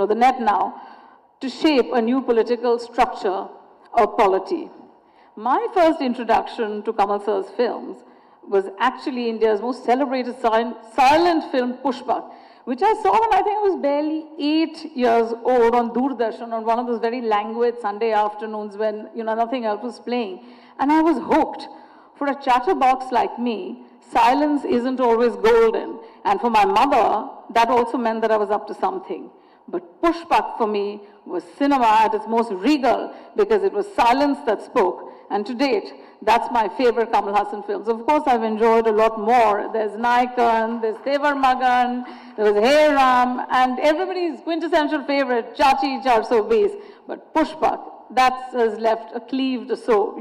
the net now, to shape a new political structure of polity. My first introduction to Kamal sir's films was actually India's most celebrated silent film, Pushpak, which I saw when I think I was barely 8 years old on Doordarshan on one of those very languid Sunday afternoons when, nothing else was playing. And I was hooked. For a chatterbox like me, silence isn't always golden. And for my mother, that also meant that I was up to something. But Pushpak for me was cinema at its most regal because it was silence that spoke. And to date, that's my favorite Kamalhassan films. Of course, I've enjoyed a lot more. There's Naikan, there's Tevar Magan, there was Hey Ram, and everybody's quintessential favorite, Chachi 420. But Pushpak, that has left a cleaved soul,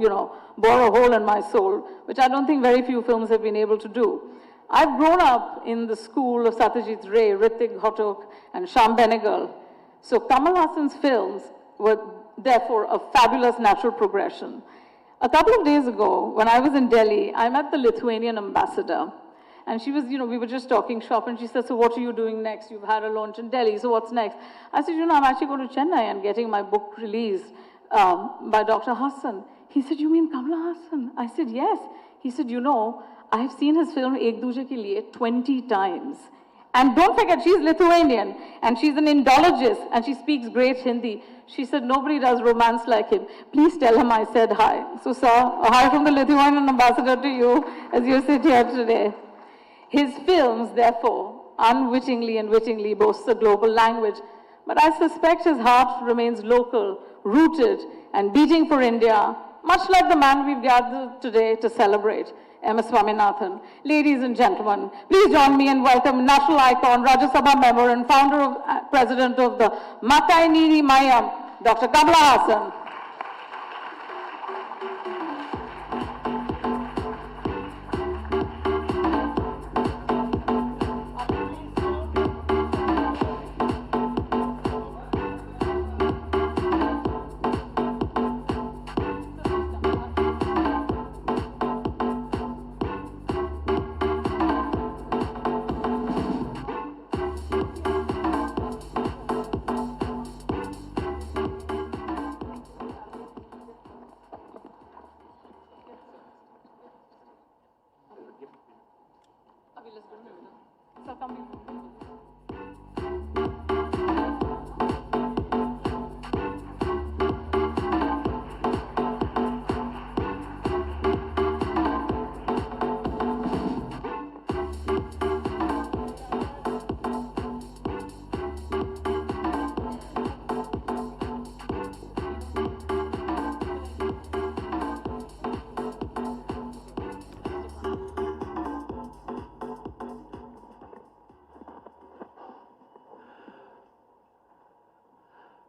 bore a hole in my soul, which I don't think very few films have been able to do. I've grown up in the school of Satyajit Ray, Hrithik Ghatak, and Shyam Benegal. So Kamal Hassan's films were therefore a fabulous natural progression. A couple of days ago, when I was in Delhi, I met the Lithuanian ambassador. And she was, we were just talking shop, and she said, so what are you doing next? You've had a launch in Delhi, so what's next? I said, I'm actually going to Chennai and getting my book released by Dr. Hassan. He said, you mean Kamalhassan? I said, yes. He said, I have seen his film Ek Duje Ke Liye 20 times. And don't forget, she's Lithuanian, and she's an Indologist, and she speaks great Hindi. She said, nobody does romance like him. Please tell him I said hi. So, sir, a hi from the Lithuanian ambassador to you as you sit here today. His films, therefore, unwittingly and wittingly boast a global language, but I suspect his heart remains local, rooted, and beating for India, much like the man we've gathered today to celebrate, M.S. Swaminathan. Ladies and gentlemen, please join me in welcome national icon, Rajya Sabha member and president of the Matai Niri Mayam, Dr. Kamalhassan.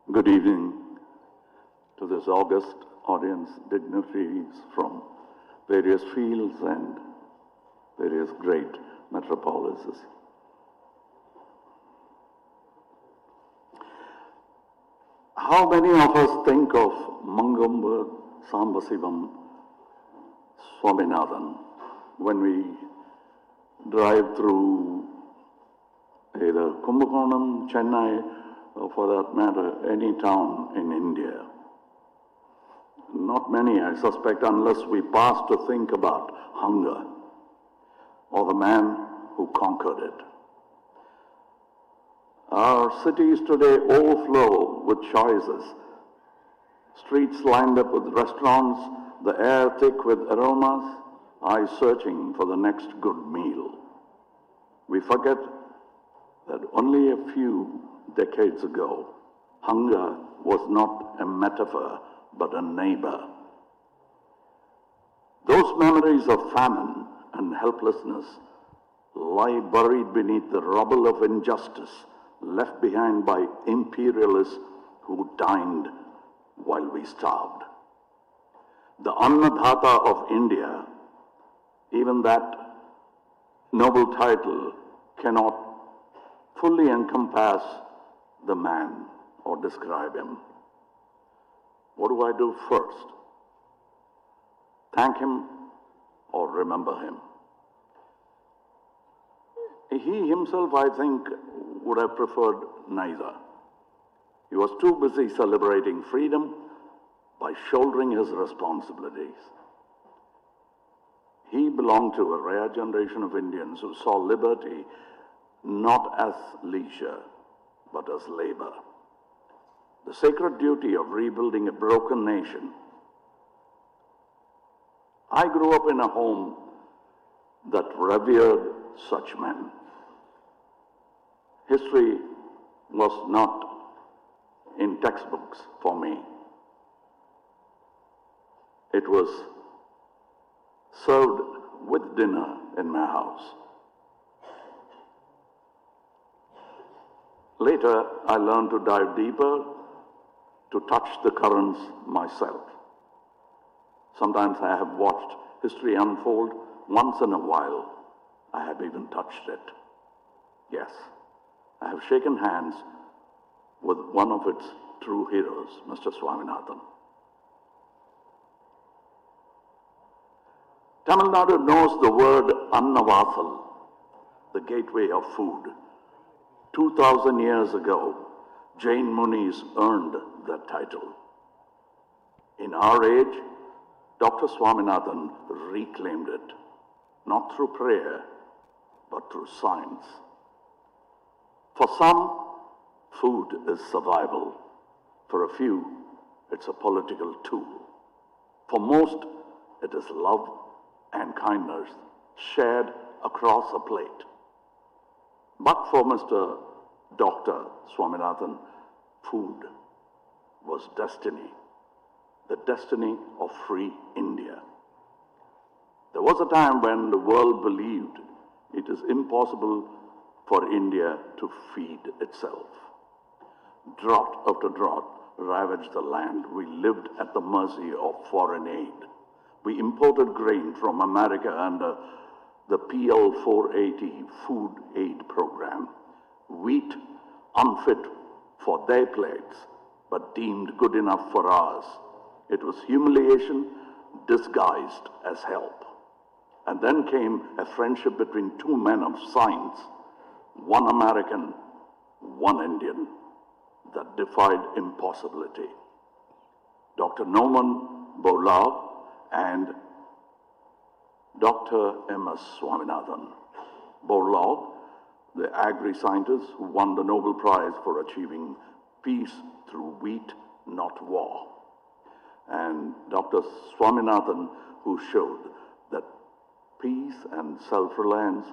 Good evening to this august audience, dignitaries from various fields and various great metropolises. How many of us think of Mangamba Sambasivam Swaminathan when we drive through either Kumbakonam, Chennai, or for that matter, any town in India? Not many, I suspect, unless we pass to think about hunger or the man who conquered it. Our cities today overflow with choices. Streets lined up with restaurants, the air thick with aromas, eyes searching for the next good meal. We forget that only a few decades ago, hunger was not a metaphor, but a neighbor. Those memories of famine and helplessness lie buried beneath the rubble of injustice left behind by imperialists who dined while we starved. The Annadhata of India, even that noble title cannot fully encompass the man or describe him. What do I do first? Thank him or remember him? He himself, I think, would have preferred neither. was too busy celebrating freedom by shouldering his responsibilities. He belonged to a rare generation of Indians who saw liberty not as leisure, but as labor. The sacred duty of rebuilding a broken nation. I grew up in a home that revered such men. History was not in textbooks for me. It was served with dinner in my house. Later, I learned to dive deeper, to touch the currents myself. Sometimes I have watched history unfold. Once in a while, I have even touched it. Yes, I have shaken hands with one of its true heroes, Mr. Swaminathan. Tamil Nadu knows the word Annavasal, the gateway of food. 2000 years ago, Jain Munis earned that title. In our age, Dr. Swaminathan reclaimed it, not through prayer, but through science. For some, food is survival. For a few, it's a political tool. For most, it is love and kindness shared across a plate. But for Mr. Dr. Swaminathan, food was destiny, the destiny of free India. There was a time when the world believed it is impossible for India to feed itself. Drought after drought ravaged the land. We lived at the mercy of foreign aid. We imported grain from America under the PL 480 food aid program. Wheat unfit for their plates, but deemed good enough for ours. It was humiliation disguised as help. And then came a friendship between two men of science, one American, one Indian, that defied impossibility. Dr. Norman Borlaug and Dr. M.S. Swaminathan. Borlaug, the agri-scientist who won the Nobel Prize for achieving peace through wheat, not war. And Dr. Swaminathan, who showed that peace and self-reliance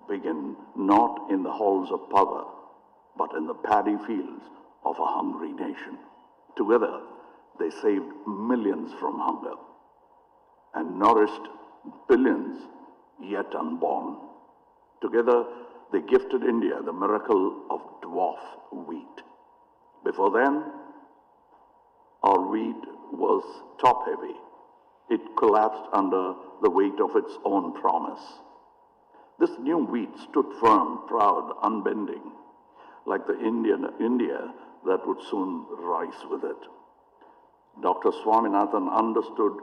begin not in the halls of power, but in the paddy fields of a hungry nation. Together, they saved millions from hunger and nourished billions yet unborn. Together, they gifted India the miracle of dwarf wheat. Before then, our wheat was top-heavy. It collapsed under the weight of its own promise. This new wheat stood firm, proud, unbending, like the India that would soon rise with it. Dr. Swaminathan understood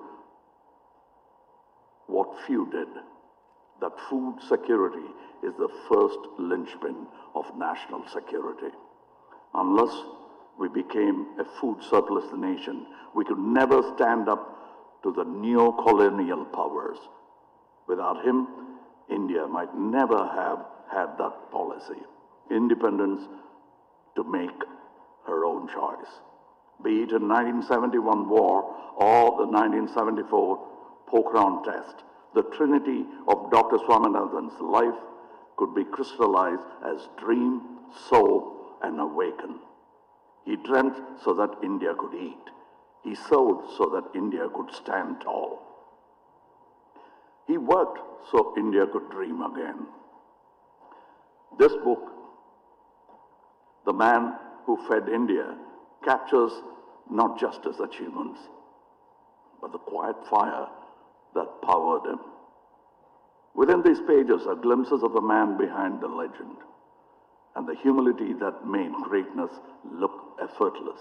what few did, that food security is the first linchpin of national security. Unless we became a food surplus nation, we could never stand up to the neo-colonial powers. Without him, India might never have had that policy, independence to make her own choice. Be it in 1971 war or the 1974 Pokhran test, the trinity of Dr. Swaminathan's life could be crystallized as dream, sow, and awaken. He dreamt so that India could eat. He sowed so that India could stand tall. He worked so India could dream again. This book, The Man Who Fed India, captures not just his achievements, but the quiet fire that powered him. Within these pages are glimpses of the man behind the legend and the humility that made greatness look effortless.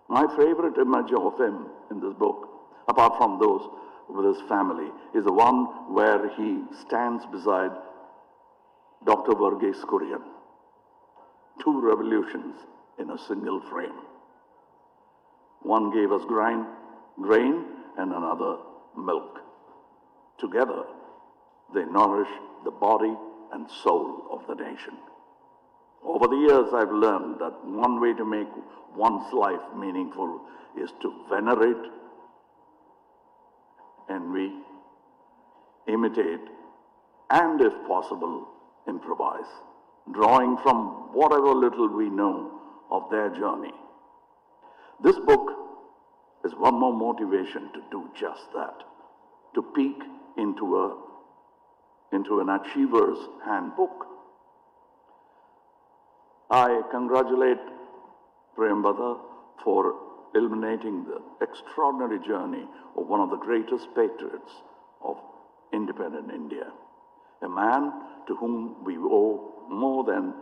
My favorite image of him in this book, apart from those with his family, is the one where he stands beside Dr. Varghese Kurian. Two revolutions in a single frame. One gave us grain and another milk. Together, they nourish the body and soul of the nation. Over the years, I've learned that one way to make one's life meaningful is to venerate, envy, imitate, and if possible, improvise, drawing from whatever little we know of their journey. This book is one more motivation to do just that, to peek into an achiever's handbook. I congratulate Prembada for illuminating the extraordinary journey of one of the greatest patriots of independent India, a man to whom we owe more than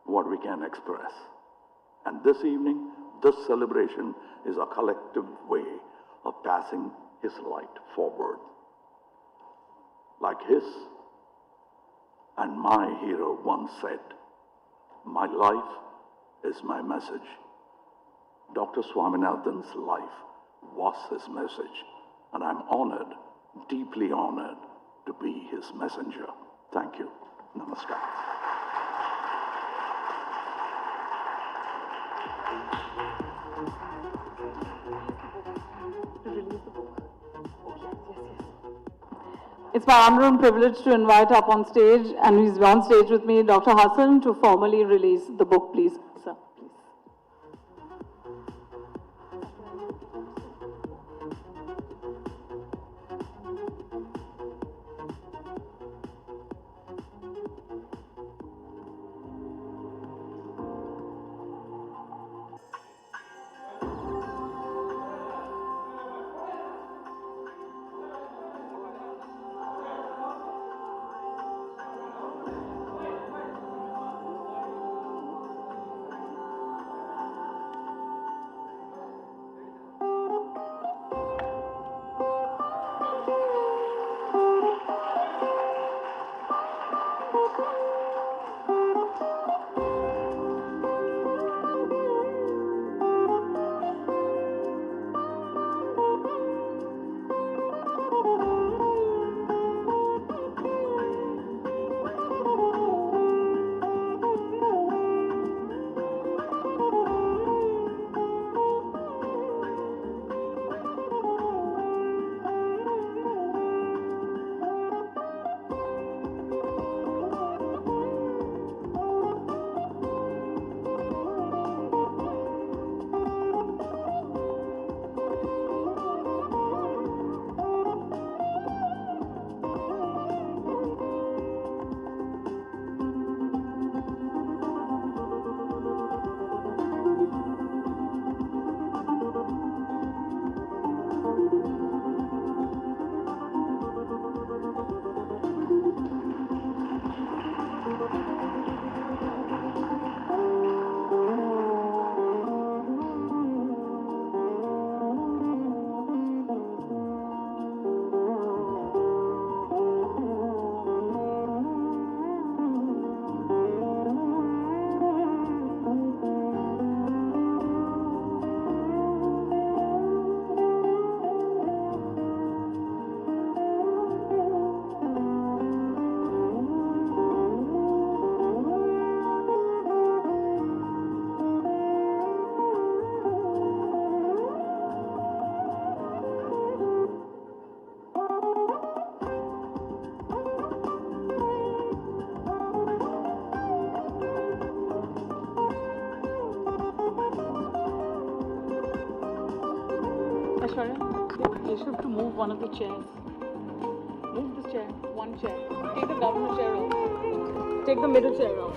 what we can express. And this evening, this celebration is a collective way of passing his light forward. Like his and my hero once said, "My life is my message." Dr. Swaminathan's life was his message, and I'm honored, deeply honored, to be his messenger. Thank you. Namaskar. It's my honor and privilege to invite up on stage, and he's on stage with me, Dr. Hassan, to formally release the book, please. Sir, please. Aishwarya, you should have to move one of the chairs. Move this chair, one chair. Take the governor chair off. Take the middle chair off.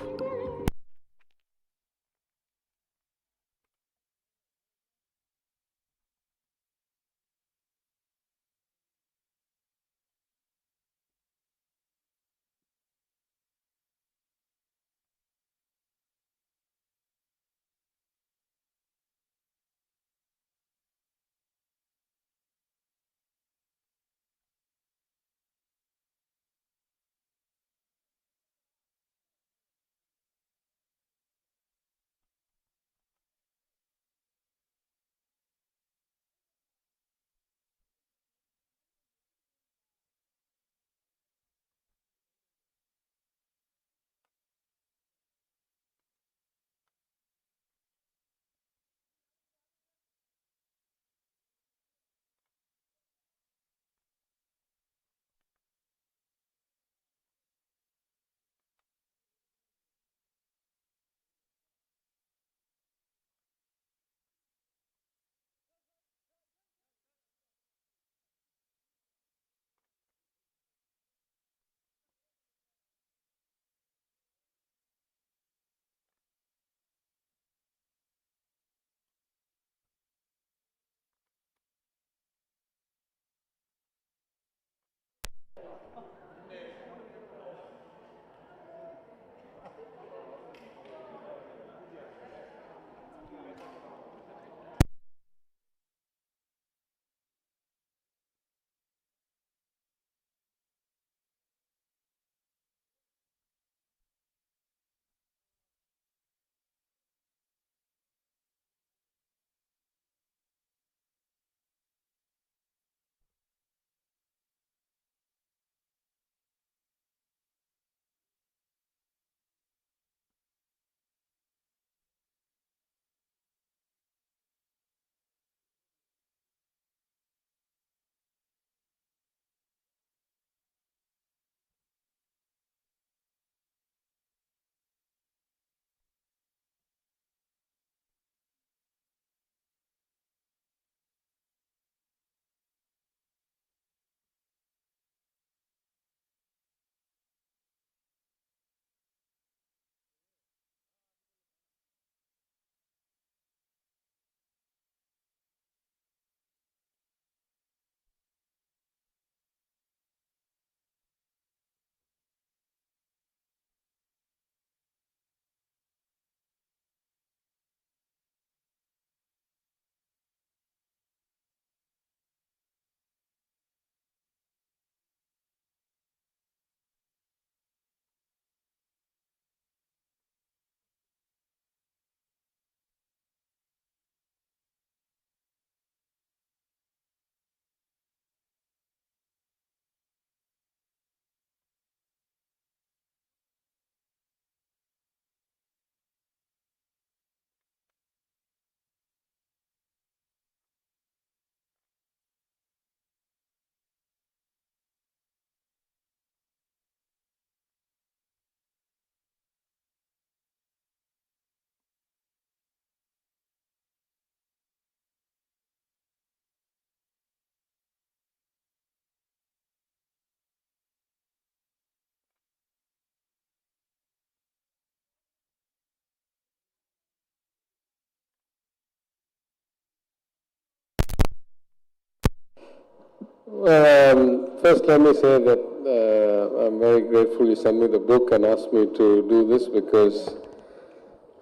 First, let me say that I'm very grateful you sent me the book and asked me to do this because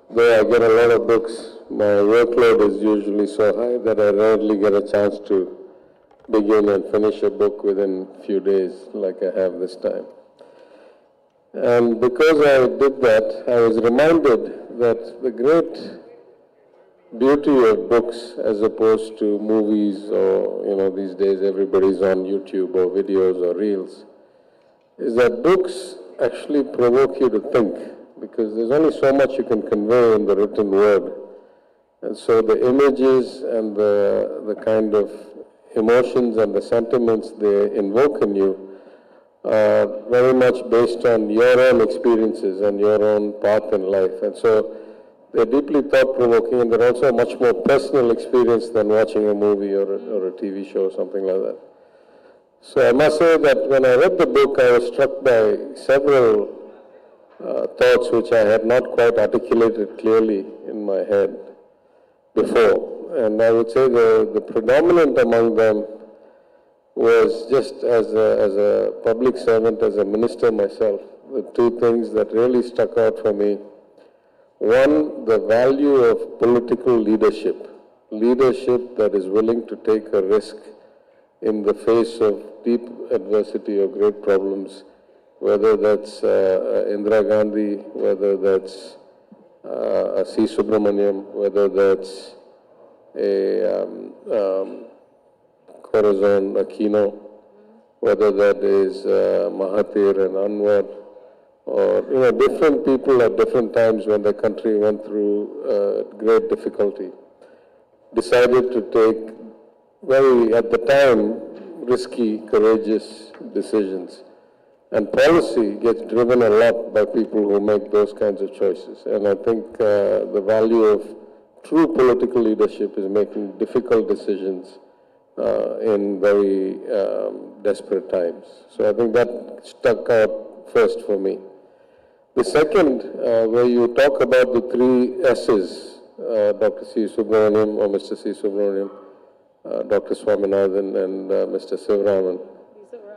though I get a lot of books, my workload is usually so high that I rarely get a chance to begin and finish a book within a few days like I have this time. And because I did that, I was reminded that the great beauty of books as opposed to movies or, these days everybody's on YouTube or videos or reels, is that books actually provoke you to think because there's only so much you can convey in the written word. And so the images and the kind of emotions and the sentiments they invoke in you are very much based on your own experiences and your own path in life. And so they're deeply thought-provoking, and they're also a much more personal experience than watching a movie or a TV show or something like that. So I must say that when I read the book, I was struck by several thoughts which I had not quite articulated clearly in my head before. And I would say the predominant among them was just as a public servant, as a minister myself, the two things that really stuck out for me. One, the value of political leadership. Leadership that is willing to take a risk in the face of deep adversity or great problems, whether that's Indira Gandhi, whether that's a C. Subramaniam, whether that's a Corazon Aquino, whether that is Mahathir and Anwar, or different people at different times when the country went through great difficulty, decided to take very, at the time, risky, courageous decisions. And policy gets driven a lot by people who make those kinds of choices. And I think the value of true political leadership is making difficult decisions in very desperate times. So I think that stuck out first for me. The second, where you talk about the three S's, Dr. C. Subramaniam or Mr. C. Subramaniam, Dr. Swaminathan and Mr. Sivaraman,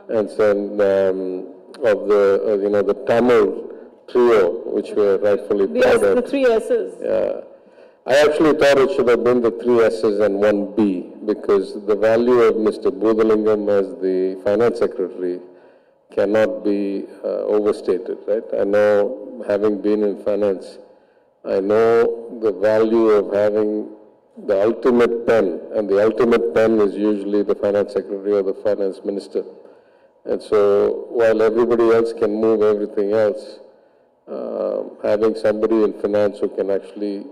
and then of the Tamil trio, which we're rightfully proud of. The three S's. Yeah. I actually thought it should have been the three S's and one B, because the value of Mr. Budhalingam as the finance secretary cannot be overstated, right? I know, having been in finance, I know the value of having the ultimate pen, and the ultimate pen is usually the finance secretary or the finance minister. And so while everybody else can move everything else, having somebody in finance who can actually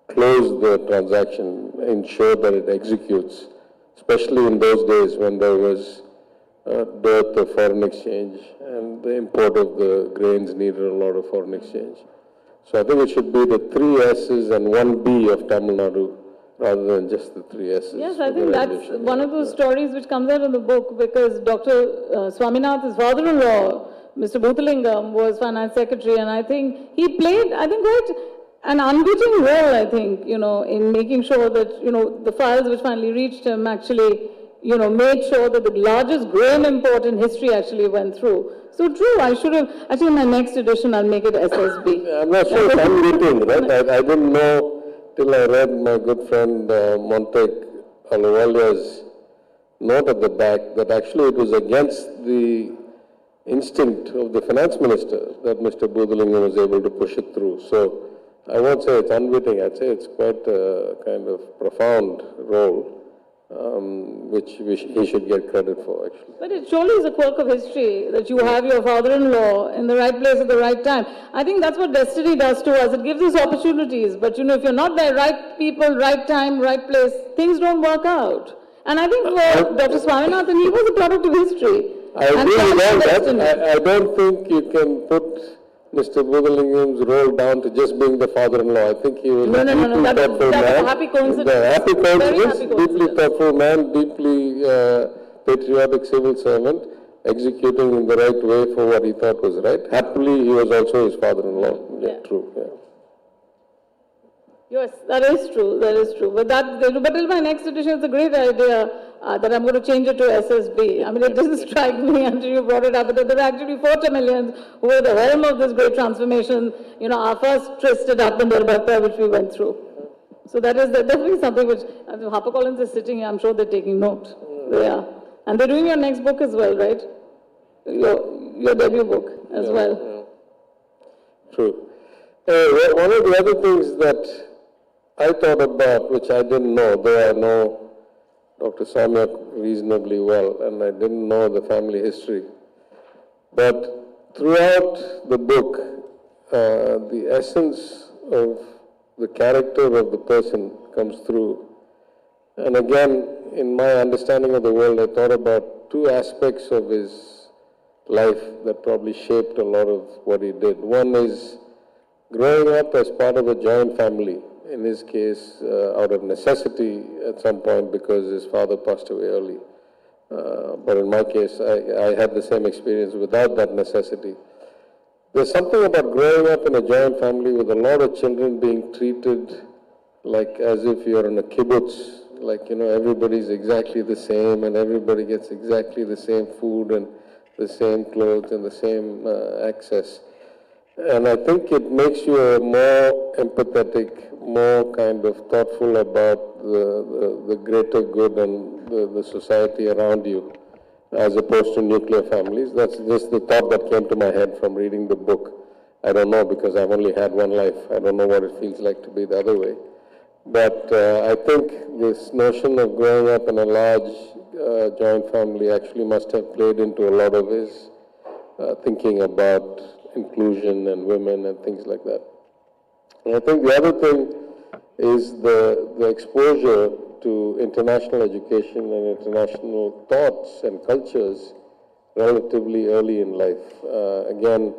close the transaction, ensure that it executes, especially in those days when there was dearth of foreign exchange and the import of the grains needed a lot of foreign exchange. So I think it should be the three S's and one B of Tamil Nadu, rather than just the three S's. Yes, I think that's one of those stories which comes out in the book, because Dr. Swaminathan's father-in-law, Mr. Budhalingam, was finance secretary, and I think he played, quite an unwitting role, in making sure that, the files which finally reached him actually, made sure that the largest grain import in history actually went through. So true, I should have, actually in my next edition I'll make it SSB. I'm not sure it's unwitting, right? I didn't know till I read my good friend Montek Aluwalia's note at the back that actually it was against the instinct of the finance minister that Mr. Budhalingam was able to push it through. So I won't say it's unwitting, I'd say it's quite a kind of profound role, which he should get credit for, actually. But it surely is a quirk of history that you have your father-in-law in the right place at the right time. I think that's what destiny does to us. It gives us opportunities. But, if you're not there, right people, right time, right place, things don't work out. And I think for Dr. Swaminathan, he was a product of history. I agree with that. I don't think you can put Mr. Budhalingam's role down to just being the father-in-law. I think he was a deeply thoughtful man. A happy coincidence. A happy coincidence, happy deeply thoughtful man, deeply patriotic civil servant, executing in the right way for what he thought was right. Happily, he was also his father-in-law. Yeah, true. Yeah. Yes, that is true. That is true. But till my next edition, it's a great idea that I'm going to change it to SSB. I mean, it didn't strike me until you brought it up, but there were actually 4 Tamilians who were the helm of this great transformation. You know, our first twisted Atmanirbharta, which we went through. So that is definitely something which, HarperCollins is sitting here, I'm sure they're taking note. They are. And they're doing your next book as well, right? Your debut book as well. Yeah. True. One of the other things that I thought about, which I didn't know, though I know Dr. Soumya reasonably well, and I didn't know the family history. But throughout the book, the essence of the character of the person comes through. And again, in my understanding of the world, I thought about 2 aspects of his life that probably shaped a lot of what he did. One is growing up as part of a joint family, in his case, out of necessity at some point because his father passed away early. But in my case, I had the same experience without that necessity. There's something about growing up in a joint family with a lot of children being treated like as if you're in a kibbutz, like, you know, everybody's exactly the same and everybody gets exactly the same food and the same clothes and the same access. And I think it makes you more empathetic, more kind of thoughtful about the greater good and the society around you, as opposed to nuclear families. That's just the thought that came to my head from reading the book. I don't know, because I've only had one life. I don't know what it feels like to be the other way. But I think this notion of growing up in a large joint family actually must have played into a lot of his thinking about inclusion and women and things like that. And I think the other thing is the exposure to international education and international thoughts and cultures relatively early in life. Again,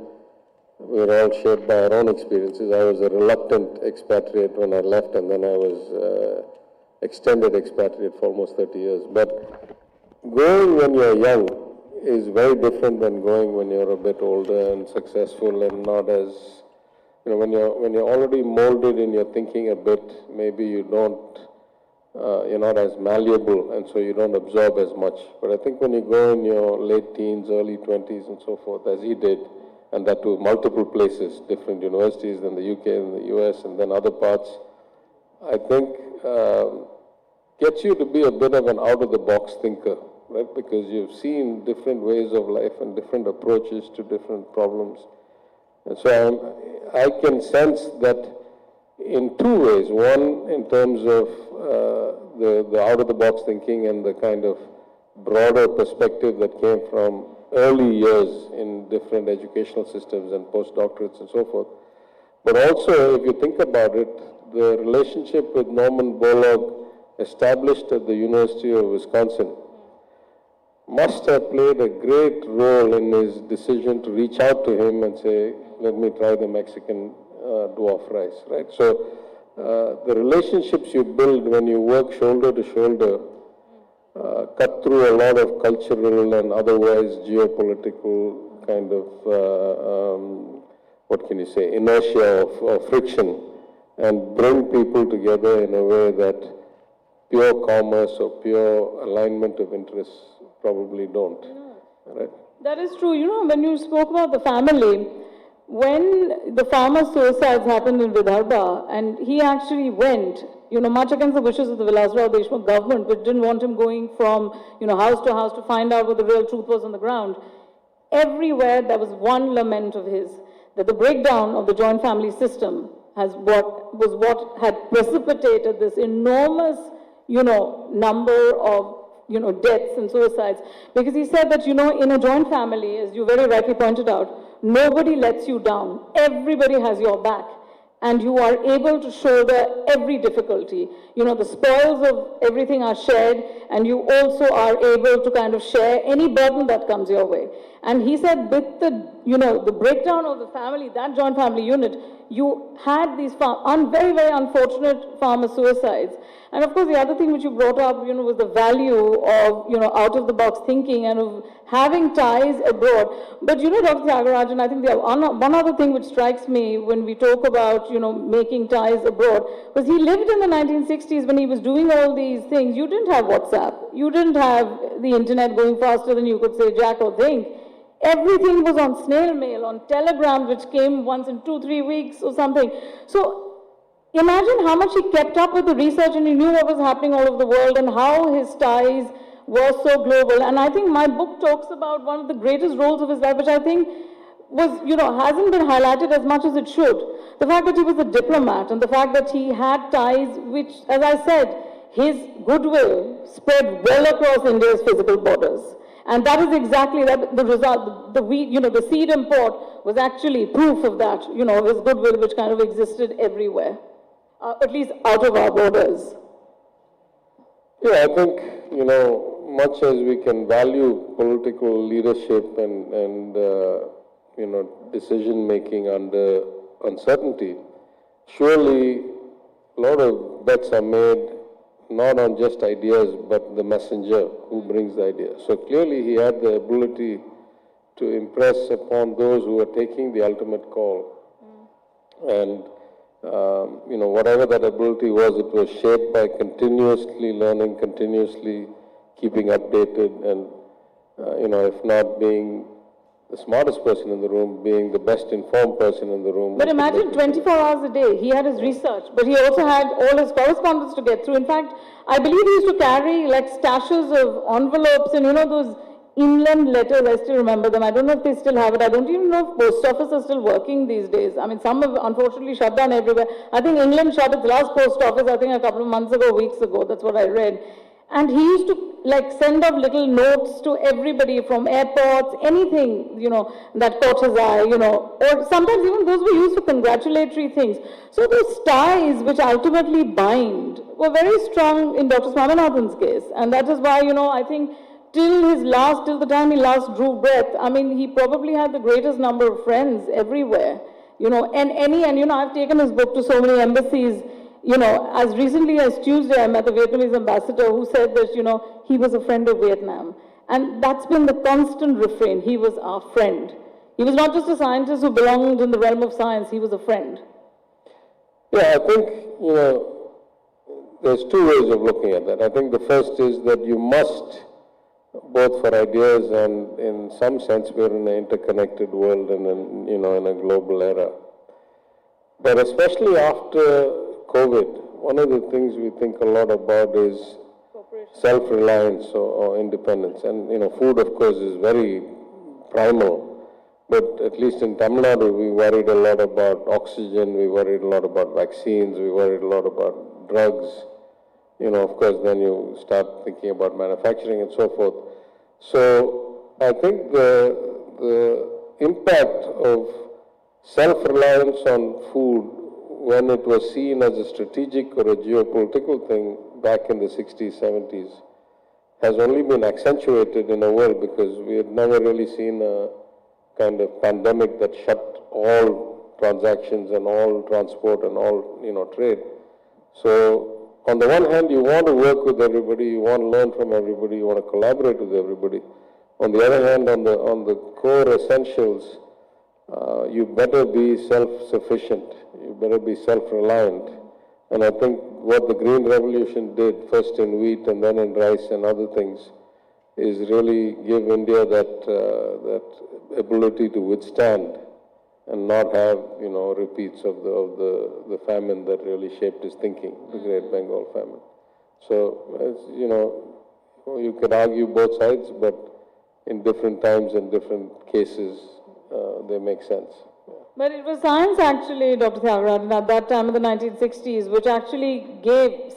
we're all shaped by our own experiences. I was a reluctant expatriate when I left, and then I was extended expatriate for almost 30 years. But going when you're young is very different than going when you're a bit older and successful and not as, you know, when you're already molded in your thinking a bit, maybe you don't, you're not as malleable, and so you don't absorb as much. But I think when you go in your late teens, early 20s and so forth, as he did, and that to multiple places, different universities in the UK and the US and then other parts, I think gets you to be a bit of an out-of-the-box thinker, right? Because you've seen different ways of life and different approaches to different problems. And so I can sense that in 2 ways. One, in terms of the out-of-the-box thinking and the kind of broader perspective that came from early years in different educational systems and postdoctorates and so forth. But also, if you think about it, the relationship with Norman Borlaug, established at the University of Wisconsin, must have played a great role in his decision to reach out to him and say, let me try the Mexican dwarf rice, right? So the relationships you build when you work shoulder to shoulder cut through a lot of cultural and otherwise geopolitical kind of, what can you say, inertia or friction, and bring people together in a way that pure commerce or pure alignment of interests probably don't. Right? That is true. You know, when you spoke about the family, when the farmer suicides happened in Vidarbha, and he actually went, you know, much against the wishes of the Vilasrao Deshmukh government, which didn't want him going from, you know, house to house to find out what the real truth was on the ground. Everywhere there was one lament of his, that the breakdown of the joint family system was what had precipitated this enormous, you know, number of, you know, deaths and suicides. Because he said that, you know, in a joint family, as you very rightly pointed out, nobody lets you down. Everybody has your back. And you are able to shoulder every difficulty. You know, the spoils of everything are shared, and you also are able to kind of share any burden that comes your way. And he said with the, the breakdown of the family, that joint family unit, you had these very, very unfortunate farmer suicides. And of course, the other thing which you brought up, was the value of, out-of-the-box thinking and of having ties abroad. But, Dr. Thiyagarajan, I think one other thing which strikes me when we talk about, making ties abroad, was he lived in the 1960s when he was doing all these things. You didn't have WhatsApp. You didn't have the internet going faster than you could say jack or think. Everything was on snail mail, on telegrams, which came once in 2-3 weeks or something. So imagine how much he kept up with the research and he knew what was happening all over the world and how his ties were so global. And I think my book talks about one of the greatest roles of his life, which I think was, hasn't been highlighted as much as it should. The fact that he was a diplomat and the fact that he had ties which, as I said, his goodwill spread well across India's physical borders. And that is exactly the result. The seed import was actually proof of that, of his goodwill, which kind of existed everywhere, at least out of our borders. Yeah, I think, much as we can value political leadership and decision-making under uncertainty, surely a lot of bets are made not on just ideas, but the messenger who brings the idea. So clearly he had the ability to impress upon those who were taking the ultimate call. And, whatever that ability was, it was shaped by continuously learning, continuously keeping updated, and, if not being the smartest person in the room, being the best informed person in the room. But imagine 24 hours a day. He had his research, but he also had all his correspondence to get through. In fact, I believe he used to carry like stashes of envelopes and those inland letters. I still remember them. I don't know if they still have it. I don't even know if post office are still working these days. I mean, some have unfortunately shut down everywhere. I think England shut its last post office, I think a couple of months ago, weeks ago. That's what I read. And he used to send off little notes to everybody from airports, anything, that caught his eye, or sometimes even those were used for congratulatory things. So those ties which ultimately bind were very strong in Dr. Swaminathan's case. And that is why, I think till the time he last drew breath, I mean, he probably had the greatest number of friends everywhere, and I've taken his book to so many embassies. As recently as Tuesday, I met the Vietnamese ambassador who said that, he was a friend of Vietnam. And that's been the constant refrain. He was our friend. He was not just a scientist who belonged in the realm of science. He was a friend. Yeah, I think, there's two ways of looking at that. I think the first is that you must, both for ideas and in some sense, we're in an interconnected world and in a global era. But especially after COVID, one of the things we think a lot about is self-reliance or independence. And, food, of course, is very primal. But at least in Tamil Nadu, we worried a lot about oxygen, we worried a lot about vaccines, we worried a lot about drugs. Of course, then you start thinking about manufacturing and so forth. So I think the impact of self-reliance on food, when it was seen as a strategic or a geopolitical thing back in the 60s, 70s, has only been accentuated in a world because we had never really seen a kind of pandemic that shut all transactions and all transport and all, trade. So on the one hand, you want to work with everybody, you want to learn from everybody, you want to collaborate with everybody. On the other hand, on the core essentials, you better be self-sufficient. You better be self-reliant. And I think what the Green Revolution did, first in wheat and then in rice and other things, is really give India that ability to withstand and not have, repeats of the famine that really shaped his thinking, the Great Bengal famine. So, you could argue both sides, but in different times and different cases, they make sense. But it was science actually, Dr. Thiyagarajan, at that time in the 1960s, which actually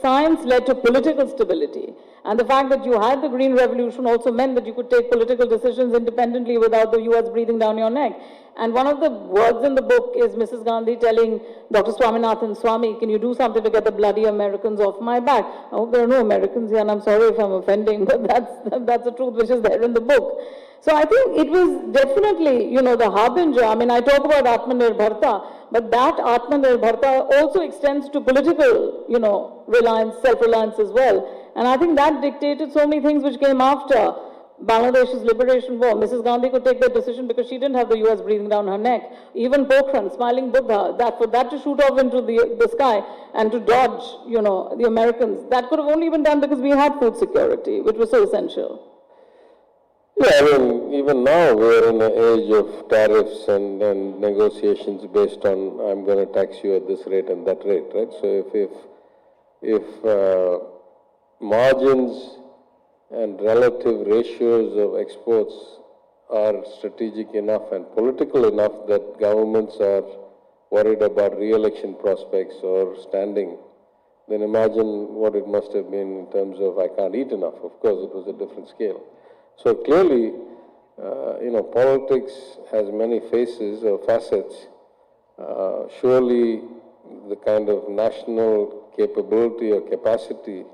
science led to political stability. And the fact that you had the Green Revolution also meant that you could take political decisions independently without the US breathing down your neck. And one of the words in the book is Mrs. Gandhi telling Dr. Swaminathan, Swami, can you do something to get the bloody Americans off my back? I hope there are no Americans here, and I'm sorry if I'm offending, but that's the truth which is there in the book. So I think it was definitely, you know, the harbinger. I mean, I talk about Atmanirbharta, but that Atmanirbharta also extends to political, you know, reliance, self-reliance as well. And I think that dictated so many things which came after Bangladesh's liberation war. Mrs. Gandhi could take that decision because she didn't have the US breathing down her neck. Even Pokhran, smiling Buddha, that for that to shoot off into the sky and to dodge, you know, the Americans, that could have only been done because we had food security, which was so essential. Yeah, I mean, even now we're in an age of tariffs and negotiations based on I'm going to tax you at this rate and that rate, right? So if margins and relative ratios of exports are strategic enough and political enough that governments are worried about re-election prospects or standing, then imagine what it must have been in terms of I can't eat enough. Of course, it was a different scale. So clearly, you know, politics has many faces or facets. Surely the kind of national capability or capacity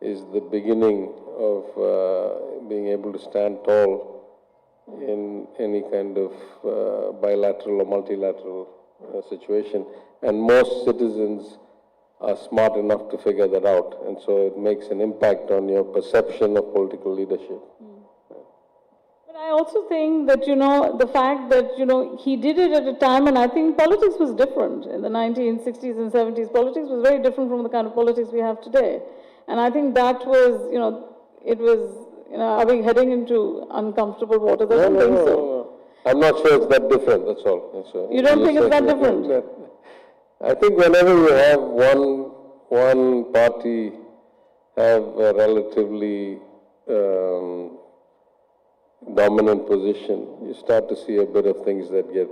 is the beginning of being able to stand tall in any kind of bilateral or multilateral situation. And most citizens are smart enough to figure that out. And so it makes an impact on your perception of political leadership. I also think that, you know, the fact that, you know, he did it at a time, and I think politics was different in the 1960s and 70s. Politics was very different from the kind of politics we have today. And I think that was, you know, it was, you know, are we heading into uncomfortable waters? I don't think so. No. I'm not sure it's that different, that's all. You don't think it's that different? I think whenever you have one party have a relatively dominant position, you start to see a bit of things that get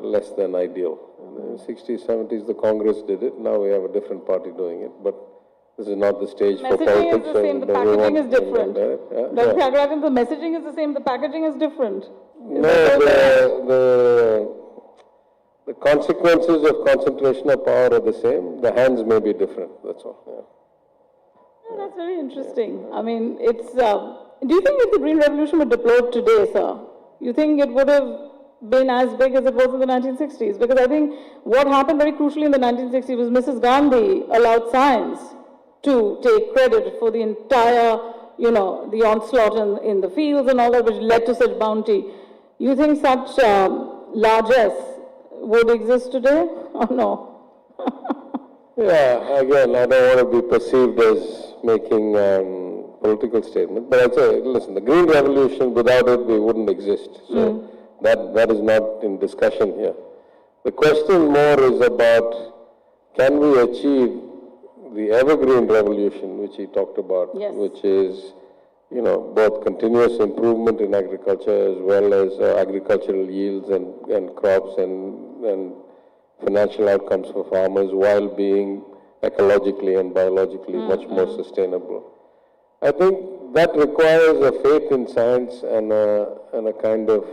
less than ideal. In the 60s, 70s, the Congress did it. Now we have a different party doing it. But this is not the stage for politics. Messaging is the same, the packaging is different. Dr. Thiyagarajan, the messaging is the same, the packaging is different. The consequences of concentration of power are the same. The hands may be different, that's all. Yeah, that's very interesting. I mean, it's... do you think if the Green Revolution were deployed today, sir, you think it would have been as big as it was in the 1960s? Because I think what happened very crucially in the 1960s was Mrs. Gandhi allowed science to take credit for the entire, you know, the onslaught in the fields and all that, which led to such bounty. You think such largesse would exist today or no? Yeah, again, I don't want to be perceived as making political statement, but I'd say, listen, the Green Revolution, without it, we wouldn't exist. So that is not in discussion here. The question more is about, can we achieve the evergreen revolution, which he talked about, yes, which is, you know, both continuous improvement in agriculture as well as agricultural yields and crops and financial outcomes for farmers while being ecologically and biologically much more sustainable. I think that requires a faith in science and a kind of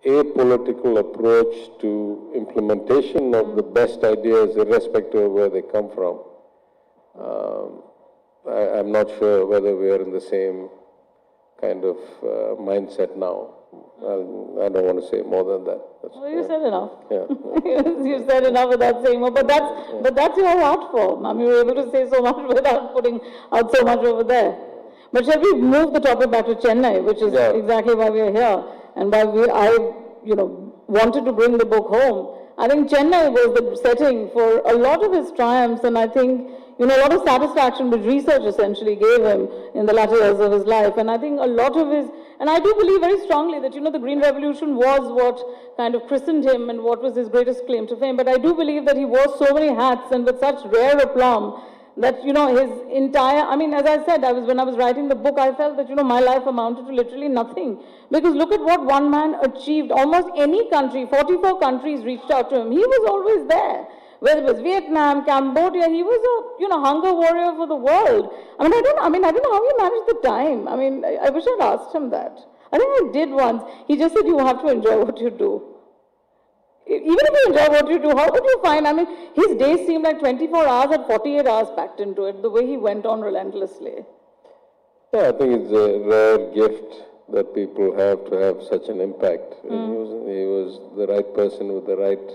apolitical approach to implementation of the best ideas irrespective of where they come from. I'm not sure whether we are in the same kind of mindset now. I don't want to say more than that. Well, you said enough. Yeah. You said enough without saying more, but that's your art form. I mean, you're able to say so much without putting out so much over there. But shall we move the topic back to Chennai, which is exactly why we are here, and why I wanted to bring the book home. I think Chennai was the setting for a lot of his triumphs, and I think, a lot of satisfaction which research essentially gave him in the latter years of his life. And I think a lot of his, and I do believe very strongly that, the Green Revolution was what kind of christened him and what was his greatest claim to fame. But I do believe that he wore so many hats and with such rare aplomb that, his entire, as I said, when I was writing the book, I felt that, my life amounted to literally nothing. Because look at what one man achieved. Almost any country, 44 countries reached out to him. He was always there. whether it was Vietnam, Cambodia, he was a, hunger warrior for the world. I don't know how he managed the time. I wish I'd asked him that. I think I did once. He just said, you have to enjoy what you do. Even if you enjoy what you do, how would you find, his days seemed like 24 hours and 48 hours packed into it, the way he went on relentlessly. Yeah, I think it's a rare gift that people have to have such an impact. He was the right person with the right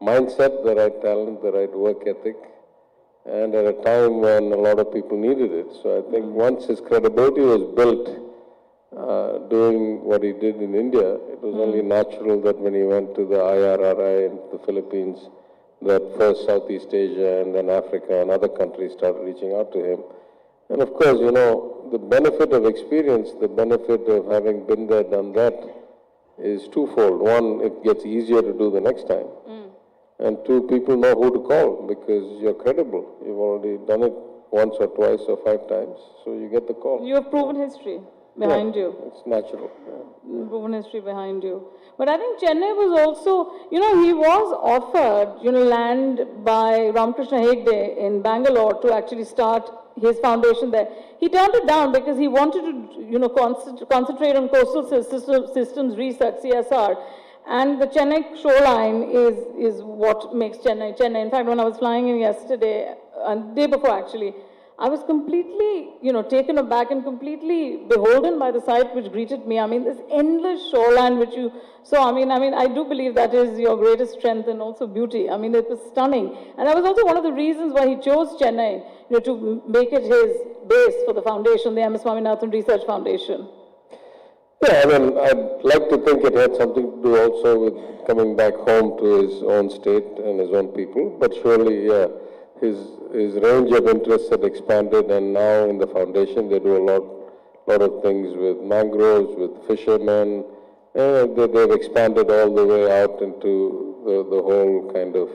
mindset, the right talent, the right work ethic, and at a time when a lot of people needed it. So I think once his credibility was built, doing what he did in India, it was only natural that when he went to the IRRI in the Philippines, that first Southeast Asia and then Africa and other countries started reaching out to him. And of course, the benefit of experience, the benefit of having been there, done that, is twofold. One, it gets easier to do the next time. And two, people know who to call because you're credible. You've already done it once or twice or 5 times, so you get the call. You have proven history behind you. It's natural. Proven history behind you. But I think Chennai was also, he was offered, land by Ramakrishna Hegde in Bangalore to actually start his foundation there. He turned it down because he wanted to, concentrate on coastal systems research, CSR. And the Chennai shoreline is what makes Chennai. In fact, when I was flying in yesterday, and the day before actually, I was completely, taken aback and completely beholden by the sight which greeted me. This endless shoreline which you saw. I do believe that is your greatest strength and also beauty. It was stunning. And that was also one of the reasons why he chose Chennai, to make it his base for the foundation, the M.S. Swaminathan Research Foundation. Yeah, I'd like to think it had something to do also with coming back home to his own state and his own people. But surely, yeah, his range of interests had expanded, and now in the foundation they do a lot of things with mangroves, with fishermen. They've expanded all the way out into the whole kind of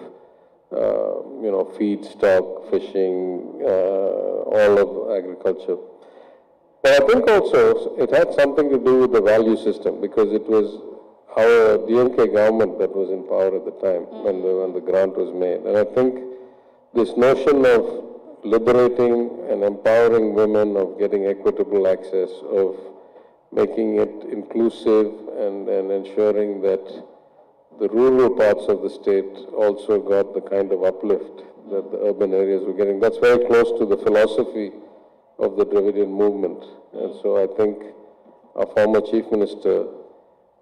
feedstock, fishing, all of agriculture. But I think also it had something to do with the value system, because it was our DMK government that was in power at the time when the grant was made. And I think this notion of liberating and empowering women, of getting equitable access, of making it inclusive and ensuring that the rural parts of the state also got the kind of uplift that the urban areas were getting. That's very close to the philosophy of the Dravidian movement. And so I think our former Chief Minister,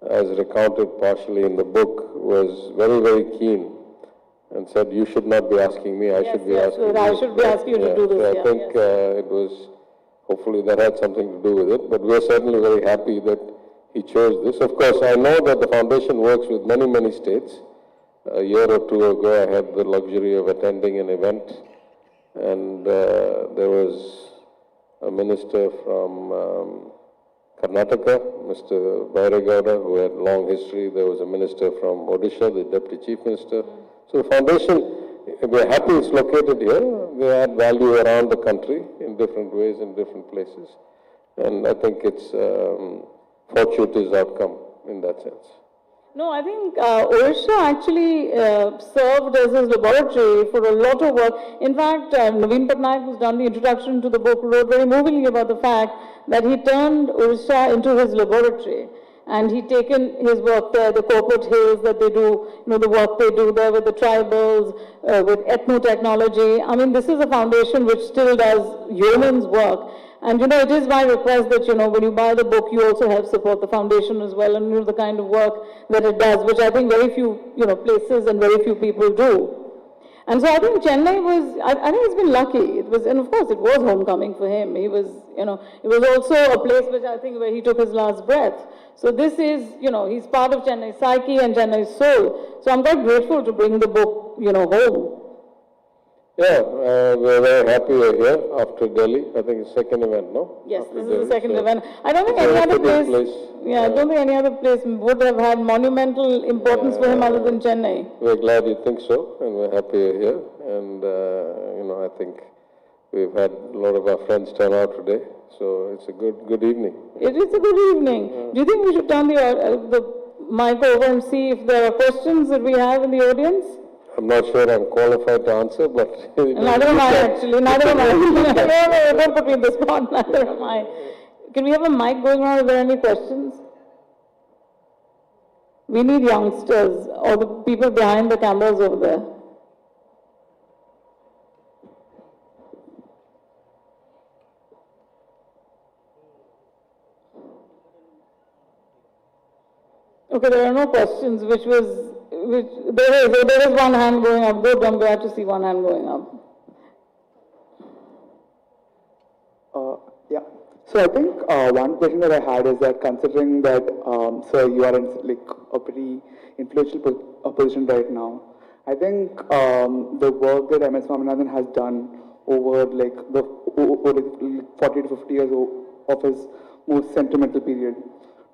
as recounted partially in the book, was very, very keen and said, you should not be asking me, I should be asking you. I should be asking you to do this. So I think it was, hopefully that had something to do with it, but we're certainly very happy that he chose this. Of course, I know that the foundation works with many, many states. A year or two ago, I had the luxury of attending an event, and there was a minister from Karnataka, Mr. Bairagowda, who had long history. There was a minister from Odisha, the Deputy Chief Minister. So the foundation, we're happy it's located here. They add value around the country in different ways, in different places. And I think it's fortuitous outcome in that sense. No, I think Odisha actually served as his laboratory for a lot of work. In fact, Naveen Patnaik, who's done the introduction to the book, wrote very movingly about the fact that he turned Odisha into his laboratory. And he'd taken his work there, the corporate hills that they do, the work they do there with the tribals, with ethnotechnology. This is a foundation which still does yeoman's work. And, it is my request that, when you buy the book, you also help support the foundation as well, and the kind of work that it does, which I think very few, places and very few people do. And so I think Chennai was, I think he's been lucky. It was, and of course it was homecoming for him. He was, it was also a place which I think where he took his last breath. So this is, he's part of Chennai's psyche and Chennai's soul. So I'm quite grateful to bring the book, home. Yeah, we're very happy we're here after Delhi. I think it's the second event, no? Yes, after this Delhi. is the second event. I don't think any other place, I don't think any other place would have had monumental importance for him other than Chennai. We're glad you think so, and we're happy you're here. And, I think we've had a lot of our friends turn out today, so it's a good evening. It is a good evening. Do you think we should turn the mic over and see if there are questions that we have in the audience? I'm not sure I'm qualified to answer, but... Neither am I, actually. Neither am I. No, don't put me in the spot. Neither am I. Can we have a mic going on? Are there any questions? We need youngsters, or the people behind the cameras over there. Okay, there are no questions, there is one hand going up. Good, I'm glad to see one hand going up. Yeah. So I think one question that I had is that considering that, sir, you are in like a pretty influential position right now, I think the work that MS Swaminathan has done over like over 40 to 50 years of his most sentimental period,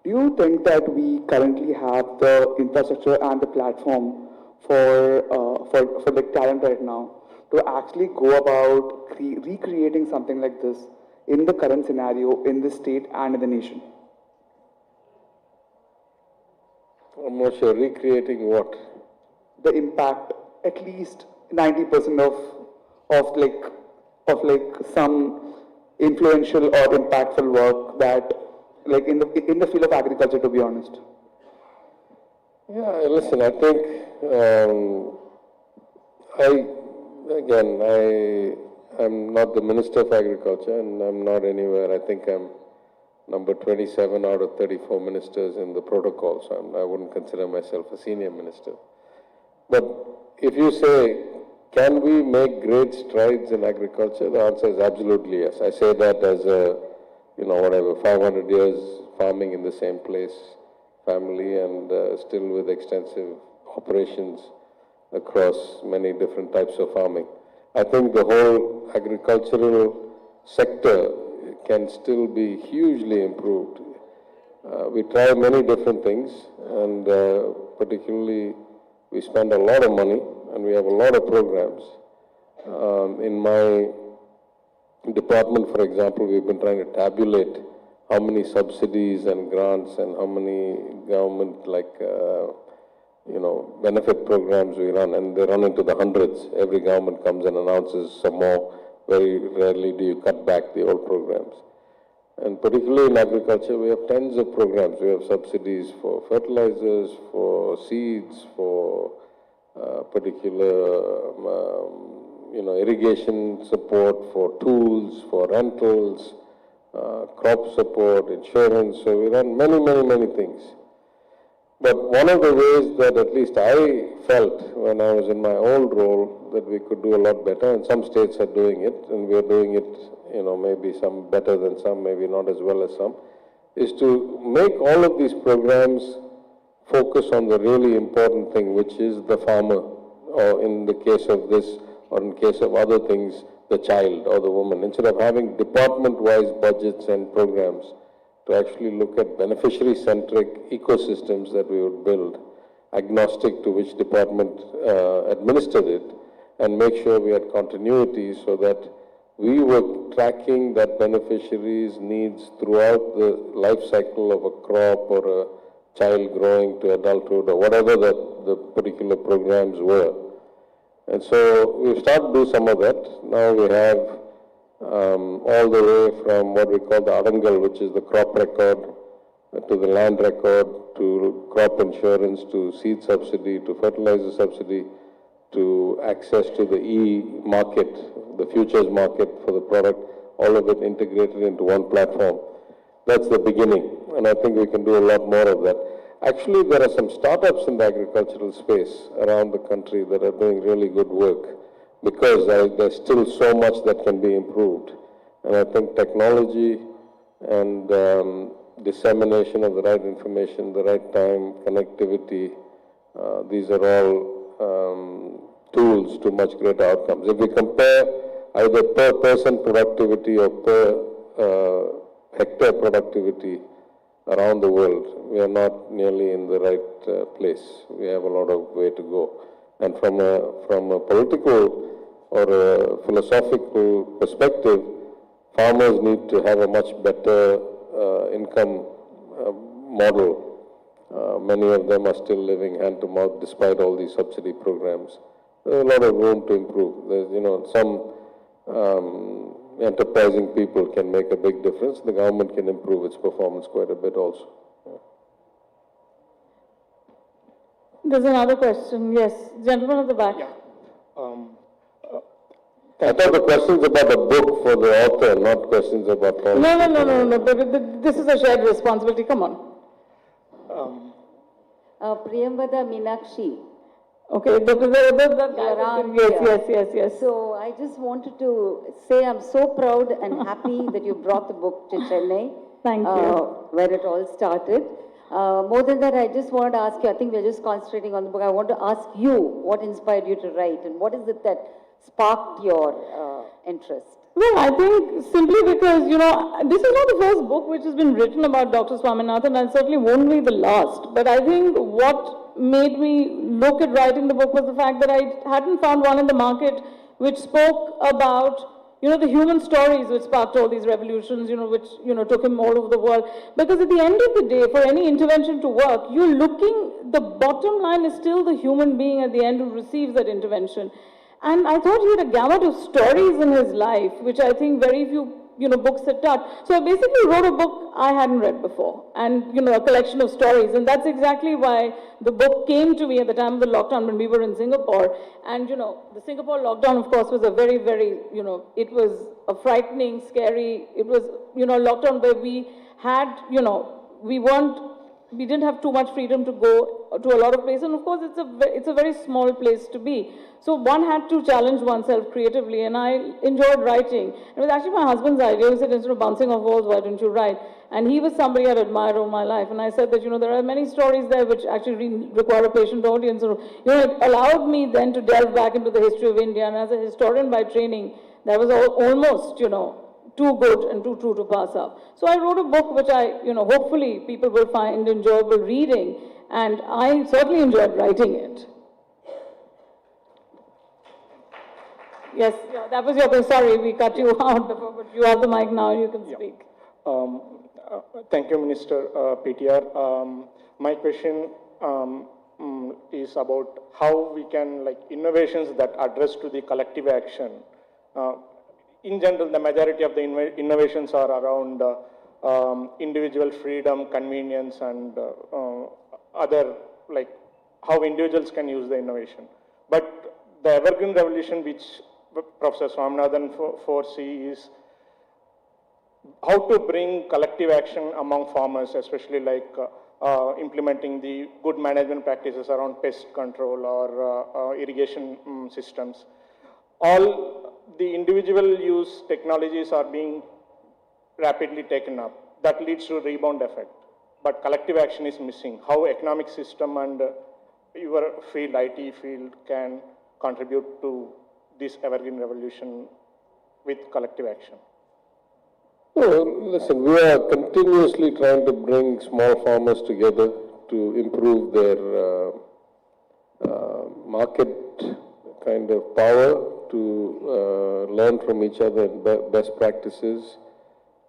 do you think that we currently have the infrastructure and the platform for like talent right now to actually go about recreating something like this in the current scenario, in the state and in the nation? I'm not sure, recreating what? The impact, at least 90% of some influential or impactful work that, like in the field of agriculture, to be honest. Yeah, listen, I think, I'm not the Minister of Agriculture, and I'm not anywhere. I think I'm number 27 out of 34 ministers in the protocol, so I wouldn't consider myself a senior minister. But if you say, can we make great strides in agriculture? The answer is absolutely yes. I say that as a, 500 years farming in the same place, family, and still with extensive operations across many different types of farming. I think the whole agricultural sector can still be hugely improved. We try many different things, and particularly we spend a lot of money and we have a lot of programs. In my department, for example, we've been trying to tabulate how many subsidies and grants and how many government benefit programs we run, and they run into the hundreds. Every government comes and announces some more. Very rarely do you cut back the old programs. And particularly in agriculture, we have tens of programs. We have subsidies for fertilizers, for seeds, for irrigation support, for tools, for rentals, crop support, insurance. So we run many, many, many things. But one of the ways that at least I felt when I was in my old role that we could do a lot better, and some states are doing it, and we are doing it, maybe some better than some, maybe not as well as some, is to make all of these programs focus on the really important thing, which is the farmer, or in the case of this, or in case of other things, the child or the woman. Instead of having department-wise budgets and programs, to actually look at beneficiary-centric ecosystems that we would build, agnostic to which department administered it, and make sure we had continuity so that we were tracking that beneficiary's needs throughout the life cycle of a crop or a child growing to adulthood or whatever the particular programs were. And so we've started to do some of that. Now we have all the way from what we call the Adangal, which is the crop record, to the land record, to crop insurance, to seed subsidy, to fertilizer subsidy, to access to the e-market, the futures market for the product, all of it integrated into one platform. That's the beginning, and I think we can do a lot more of that. Actually, there are some startups in the agricultural space around the country that are doing really good work, because there's still so much that can be improved. And I think technology and dissemination of the right information, the right time, connectivity, these are all tools to much greater outcomes. If we compare either per person productivity or per hectare productivity around the world, we are not nearly in the right place. We have a lot of way to go. And from a political or a philosophical perspective, farmers need to have a much better income model. Many of them are still living hand to mouth despite all these subsidy programs. a lot of room to improve. There's, some enterprising people can make a big difference. The government can improve its performance quite a bit also. There's another question. Yes, gentleman at the back. Yeah. I thought the questions about the book for the author, not questions about policy. No. This is a shared responsibility. Come on. Priyambada Meenakshi. Okay, yes. So I just wanted to say I'm so proud and happy that you brought the book to Chennai. Thank you. Where it all started. More than that, I just wanted to ask you, I think we're just concentrating on the book. I want to ask you what inspired you to write and what is it that sparked your interest? Well, I think simply because, this is not the first book which has been written about Dr. Swaminathan, and certainly won't be the last. But I think what made me look at writing the book was the fact that I hadn't found one in the market which spoke about, the human stories which sparked all these revolutions, which, took him all over the world. Because at the end of the day, for any intervention to work, the bottom line is still the human being at the end who receives that intervention. And I thought he had a gamut of stories in his life, which I think very few, books had touched. So I basically wrote a book I hadn't read before, and, a collection of stories. And that's exactly why the book came to me at the time of the lockdown when we were in Singapore. And, the Singapore lockdown, of course, was a very, very, it was a frightening, scary, it was, lockdown where we had, we didn't have too much freedom to go to a lot of places. And of course, it's a very small place to be. So one had to challenge oneself creatively, and I enjoyed writing. It was actually my husband's idea. He said, instead of bouncing off walls, why don't you write? And he was somebody I'd admired all my life. And I said that, there are many stories there which actually require a patient audience. So, it allowed me then to delve back into the history of India. And as a historian by training, that was almost, too good and too true to pass up. So I wrote a book which I, hopefully people will find enjoyable reading, and I certainly enjoyed writing it. Yes, that was your question. Sorry, we cut you out before, but you have the mic now, you can speak. Thank you, Minister PTR. My question is about how we can, innovations that address to the collective action. In general, the majority of the innovations are around individual freedom, convenience, and other, how individuals can use the innovation. But the evergreen revolution, which Professor Swaminathan foresees, is how to bring collective action among farmers, especially implementing the good management practices around pest control or irrigation systems. All the individual use technologies are being rapidly taken up. That leads to a rebound effect. But collective action is missing. How economic system and your field, IT field, can contribute to this evergreen revolution with collective action? Well, listen, we are continuously trying to bring small farmers together to improve their market kind of power, to learn from each other best practices,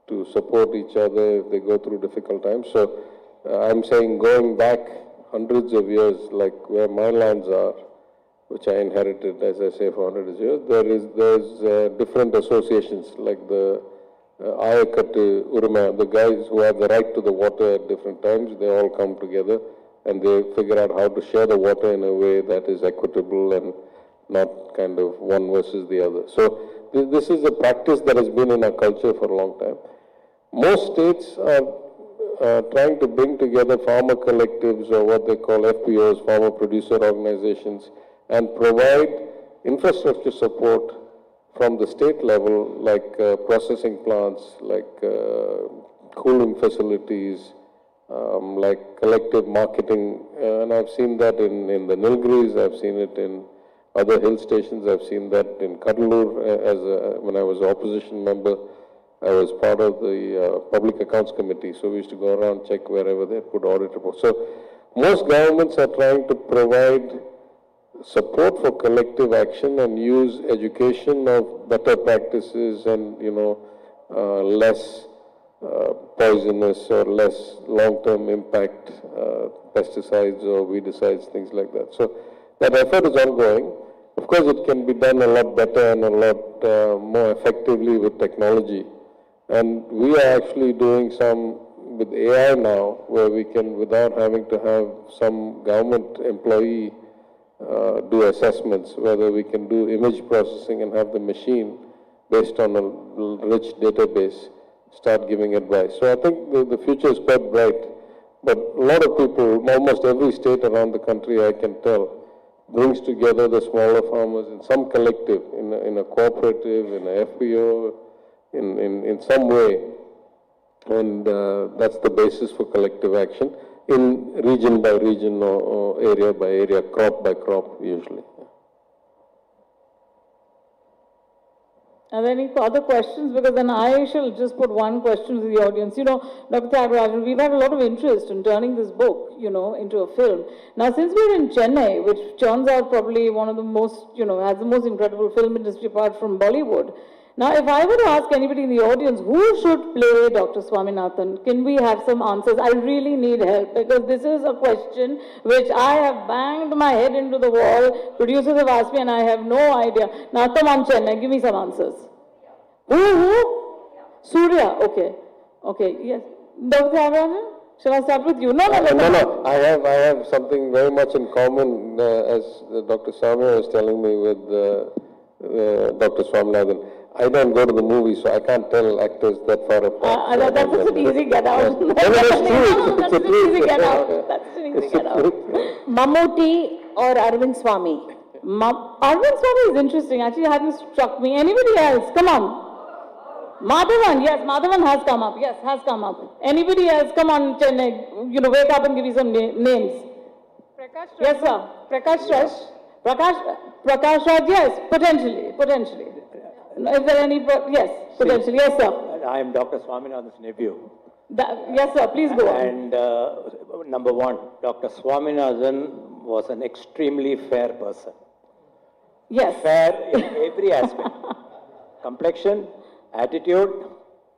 to support each other if they go through difficult times. So I'm saying going back hundreds of years, like where my lands are, which I inherited, as I say, for hundreds of years, there's different associations, like the Ayakattu Uruma, the guys who have the right to the water at different times, they all come together and they figure out how to share the water in a way that is equitable and not kind of one versus the other. So this is a practice that has been in our culture for a long time. Most states are trying to bring together farmer collectives, or what they call FPOs, farmer producer organizations, and provide infrastructure support from the state level, like processing plants, like cooling facilities, like collective marketing. And I've seen that in the Nilgiris, I've seen it in other hill stations, I've seen that in Cuddalore. When I was an opposition member, I was part of the Public Accounts Committee, so we used to go around, check wherever they put audit reports. So most governments are trying to provide support for collective action and use education of better practices and, less poisonous or less long-term impact pesticides or weedicides, things like that. So that effort is ongoing. Of course, it can be done a lot better and a lot more effectively with technology. And we are actually doing some with AI now, where we can, without having to have some government employee do assessments, whether we can do image processing and have the machine, based on a rich database, start giving advice. So I think the future is quite bright. But a lot of people, almost every state around the country, I can tell, brings together the smaller farmers in some collective, in a cooperative, in a FPO, in some way. And that's the basis for collective action in region by region or area by area, crop by crop usually. Are there any other questions? Because then I shall just put one question to the audience. You know, Dr. Thiyagarajan, we've had a lot of interest in turning this book, you know, into a film. Now, since we're in Chennai, which turns out probably one of the most, you know, has the most incredible film industry apart from Bollywood. Now, if I were to ask anybody in the audience, who should play Dr. Swaminathan, can we have some answers? I really need help, because this is a question which I have banged my head into the wall. Producers have asked me and I have no idea. Now, come on, Chennai, give me some answers. Who? Surya, okay. Okay, yes. Dr. Thiyagarajan, shall I start with you? No. I have something very much in common, as Dr. Samir was telling me, with Dr. Swaminathan. I don't go to the movies, so I can't tell actors that far apart. That's such an easy get out. No, that's true. That's an easy get out. That's an easy get out. Mammootty or Arvind Swami? Arvind Swami is interesting. Actually, it hasn't struck me. Anybody else? Come on. Madhavan, yes, Madhavan has come up. Yes, has come up. Anybody else? Come on, Chennai. You know, wake up and give me some names. Prakash Raj. Yes, sir. Prakash Raj. Prakash Raj, yes, potentially. Is there any, yes, potentially, yes, sir. I am Dr. Swaminathan's nephew. Yes, sir, please go on. And number one, Dr. Swaminathan was an extremely fair person. Yes. Fair in every aspect. Complexion, attitude,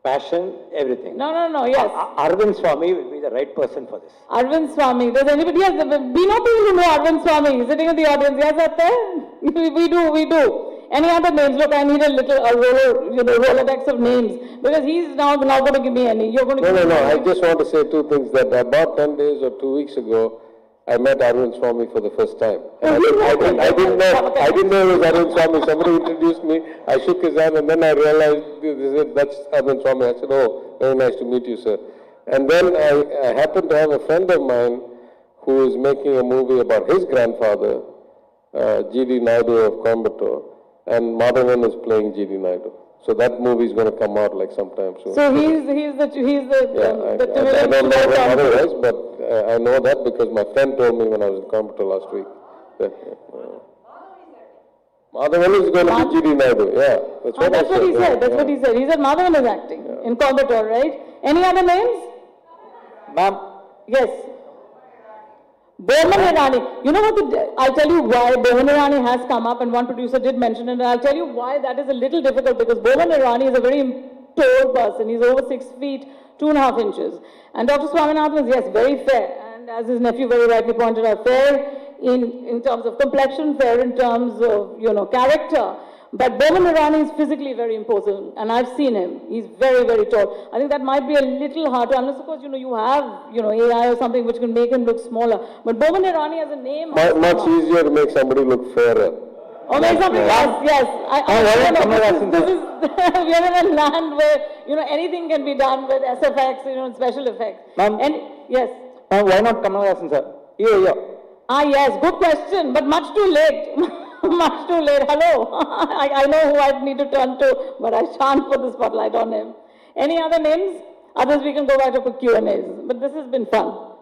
passion, everything. No, yes. Arvind Swami will be the right person for this. Arvind Swami, does anybody, yes, we know people who know Arvind Swami, sitting in the audience, yes, up there? We do. Any other names? Look, I need a little Rolodex of names, because he's now not going to give me any. You're going to give me No. I just want to say two things. That about 10 days or 2 weeks ago, I met Arvind Swami for the first time. And I didn't know it was Arvind Swami. Somebody introduced me. I shook his hand, and then I realized that's Arvind Swami. I said, "Oh, very nice to meet you, sir." And then I happened to have a friend of mine who is making a movie about his grandfather, G.D. Naidu of Coimbatore. And Madhavan is playing G.D. Naidu. So that movie is going to come out like sometime soon. So he's the I don't know what Madhavan is, but I know that because my friend told me when I was in Coimbatore last week. Madhavan is going to be G.D. Naidu, yeah. That's what he said. That's what he said. He said Madhavan is acting in Coimbatore, right? Any other names? Ma'am. Yes. Boman Irani. You know what? I'll tell you why Boman Irani has come up, and one producer did mention it, and I'll tell you why that is a little difficult, because Boman Irani is a very tall person. He's over 6 feet, 2.5 inches. And Dr. Swaminathan is, yes, very fair. And as his nephew very rightly pointed out, fair in terms of complexion, fair in terms of, character. But Boman Irani is physically very imposing, and I've seen him. He's very, very tall. I think that might be a little hard to, unless of course, you have, AI or something which can make him look smaller. But Boman Irani as a name... Much easier to make somebody look fairer. Or make something, yes. We are in a land where, anything can be done with SFX, special effects. Ma'am? Yes. Why not Kamalhassan, sir? Yeah. Yes, good question, but much too late. Much too late. Hello. I know who I need to turn to, but I shan't put the spotlight on him. Any other names? Others we can go back to for Q&As. But this has been fun.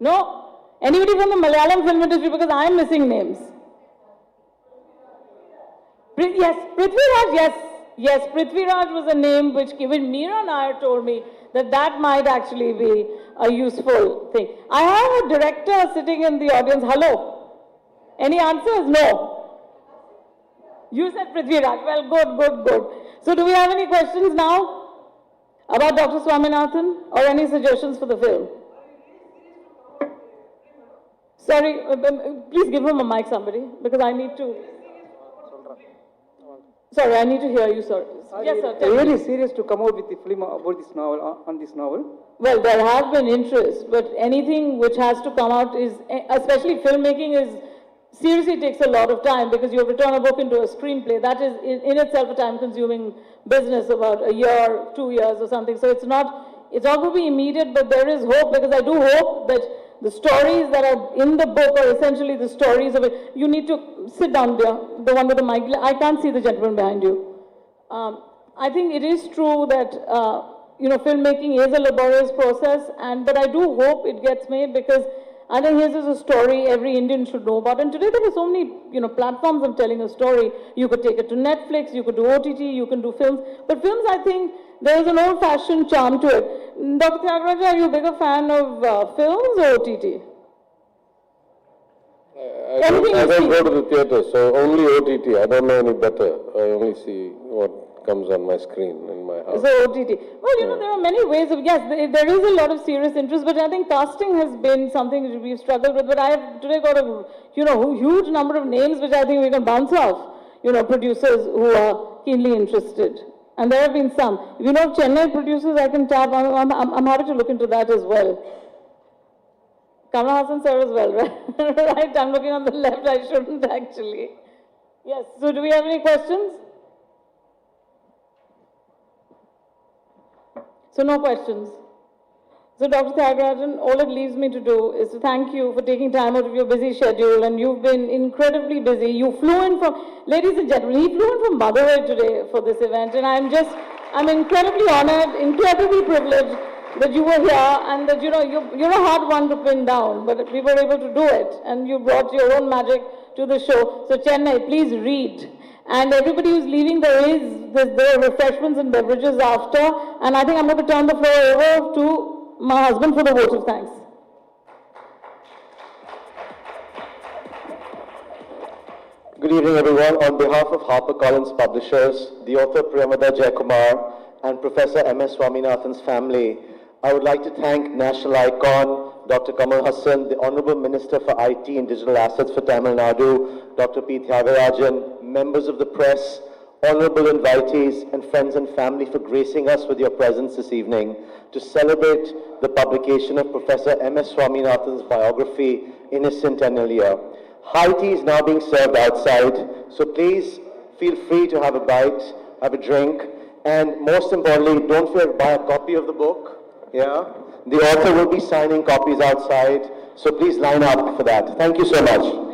No? Anybody from the Malayalam film industry? Because I am missing names. Yes, Prithviraj, yes, Prithviraj was a name which even Meera Nair told me that might actually be a useful thing. I have a director sitting in the audience. Hello. Any answers? No. You said Prithviraj. Well, good. So do we have any questions now about Dr. Swaminathan or any suggestions for the film? Sorry, please give him a mic, somebody, because I need to. Sorry, I need to hear you, sir. Yes, sir. Tell me. Really serious to come out with the film about this novel, on this novel? Well, there has been interest, but anything which has to come out is, especially filmmaking, is seriously takes a lot of time because you have to turn a book into a screenplay. That is in itself a time-consuming business, about a year, 2 years or something. So it's not going to be immediate, but there is hope, because I do hope that the stories that are in the book are essentially the stories of it. You need to sit down there, the one with the mic. I can't see the gentleman behind you. I think it is true that filmmaking is a laborious process, but I do hope it gets made, because I think his is a story every Indian should know about. And today there are so many platforms of telling a story. You could take it to Netflix, you could do OTT, you can do films. But films, I think, there is an old-fashioned charm to it. Dr. Thiyagarajan, are you a bigger fan of films or OTT? I don't go to the theatre, so only OTT. I don't know any better. I only see what comes on my screen in my house. So OTT. Well, there are many ways of, yes, there is a lot of serious interest, but I think casting has been something we've struggled with. But I have today got a, huge number of names which I think we can bounce off, producers who are keenly interested. And there have been some. If you know of Chennai producers, I can tap. I'm happy to look into that as well. Kamalhassan sir as well, right? Right, I'm looking on the left, I shouldn't actually. Yes, so do we have any questions? So no questions. So Dr. Thiyagarajan, all it leaves me to do is to thank you for taking time out of your busy schedule, and you've been incredibly busy. You flew in from, ladies and gentlemen, he flew in from Madurai today for this event, and I'm incredibly honored, incredibly privileged that you were here, and that, you're a hard one to pin down, but we were able to do it, and you brought your own magic to the show. So Chennai, please read. And everybody who's leaving, there are refreshments and beverages after, and I think I'm going to turn the floor over to my husband for the vote of thanks. Good evening, everyone. On behalf of HarperCollins Publishers, the author Priyamada Jayakumar, and Professor M.S. Swaminathan's family, I would like to thank national icon Dr. Kamalhassan, the Honorable Minister for IT and Digital Assets for Tamil Nadu, Dr. P. Thiyagarajan, members of the press, honorable invitees, and friends and family for gracing us with your presence this evening to celebrate the publication of Professor M.S. Swaminathan's biography, Innocent and Earlier. High tea is now being served outside, so please feel free to have a bite, have a drink, and most importantly, don't forget to buy a copy of the book. Yeah, the author will be signing copies outside, so please line up for that. Thank you so much.